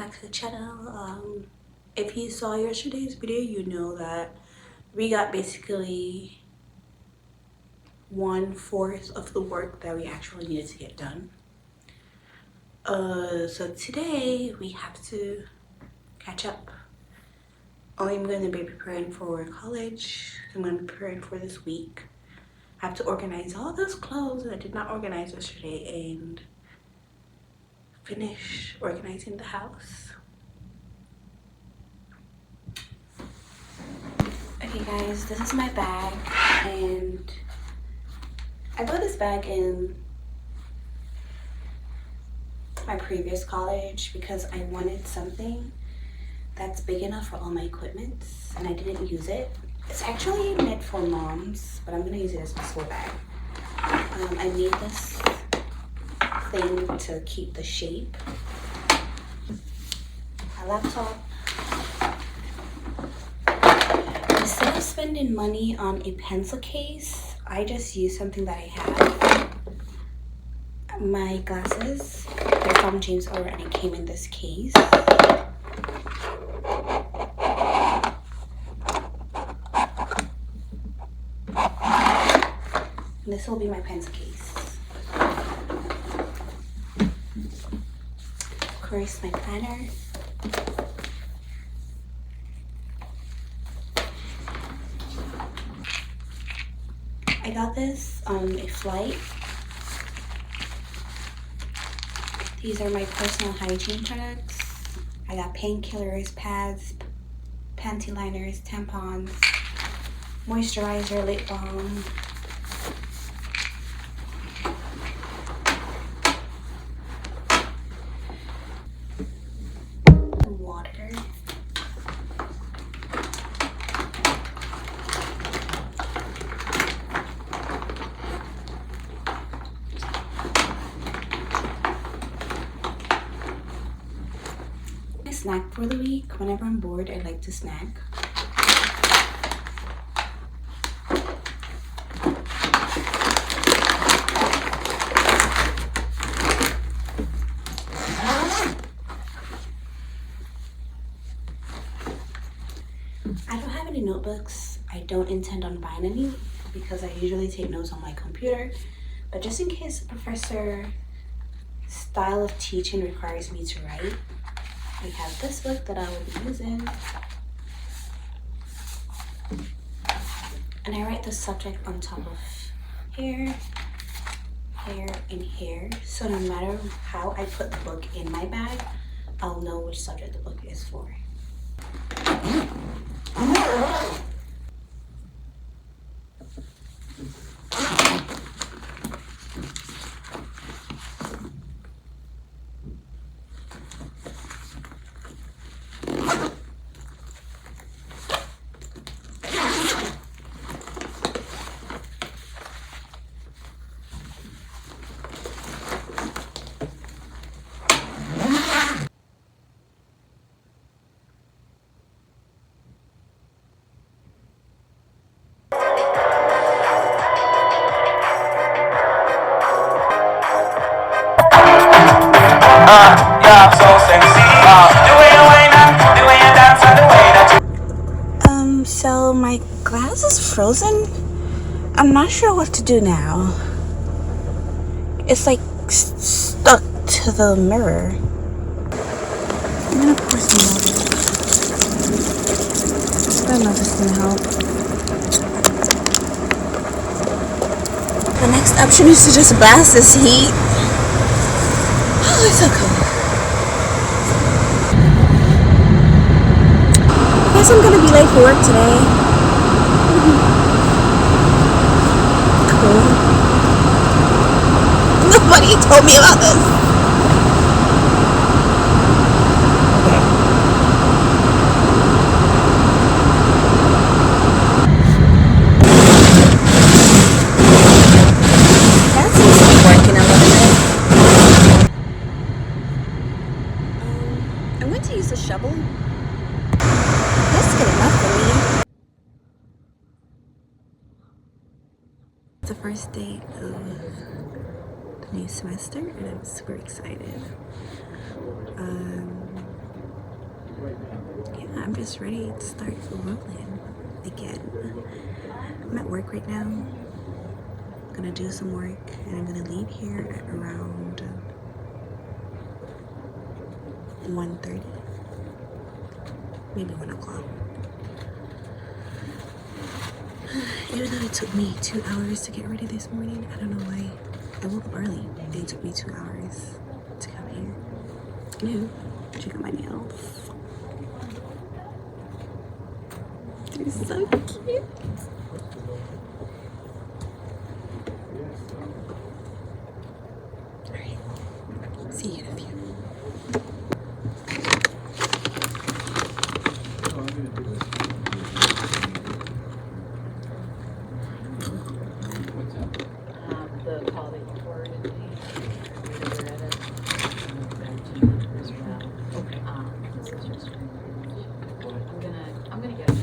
back to the channel. If you saw yesterday's video, you know that we got basically 1/4 of the work that we actually needed to get done. So today we have to catch up. I'm going to be preparing for college. I'm going to be preparing for this week. I have to organize all those clothes that I did not organize yesterday and finish organizing the house. Okay guys, this is my bag, and I bought this bag in my previous college because I wanted something that's big enough for all my equipment, and I didn't use it. It's actually meant for moms, but I'm gonna use it as a school bag. I need this thing to keep the shape. My laptop. Instead of spending money on a pencil case, I just use something that I have. My glasses, they're from James Oller, and it came in this case. And this will be my pencil case. Of course, my planner. I got this on a flight. These are my personal hygiene products. I got painkillers, pads, panty liners, tampons, moisturizer, lip balm. Water. Snack for the week. Whenever I'm bored, I like to snack. I don't have any notebooks. I don't intend on buying any because I usually take notes on my computer, but just in case the professor's style of teaching requires me to write, I have this book that I will be using, and I write the subject on top of hair, hair, and hair, so no matter how I put the book in my bag, I'll know which subject the book is for. Yeah, so sexy. The way you wind up, the way you dance, and the way that you. So my glass is frozen. I'm not sure what to do now. It's like stuck to the mirror. I'm gonna pour some water. I don't know if it's gonna help. The next option is to just blast this heat. Oh, it's okay. I guess I'm gonna be late for work today. Cool. Nobody told me about this. That seems to be working a little bit. I'm going to use a shovel. That's good enough for me. It's the first day of the new semester, and I'm super excited. I'm just ready to start rolling again. I'm at work right now. I'm gonna do some work and I'm gonna leave here at around 1:30, maybe 1 o'clock. Even though it took me 2 hours to get ready this morning, I don't know why. I woke up early and it took me 2 hours to come here. Ew, check out my nails. They're so cute. Alright, see you in a few. The call that you forwarded me. We read it. As well. Okay. This is just. I'm gonna get it.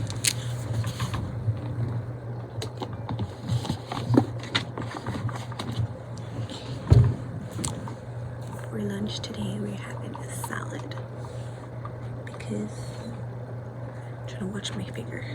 For lunch today, we're having a salad because I'm trying to watch my figure.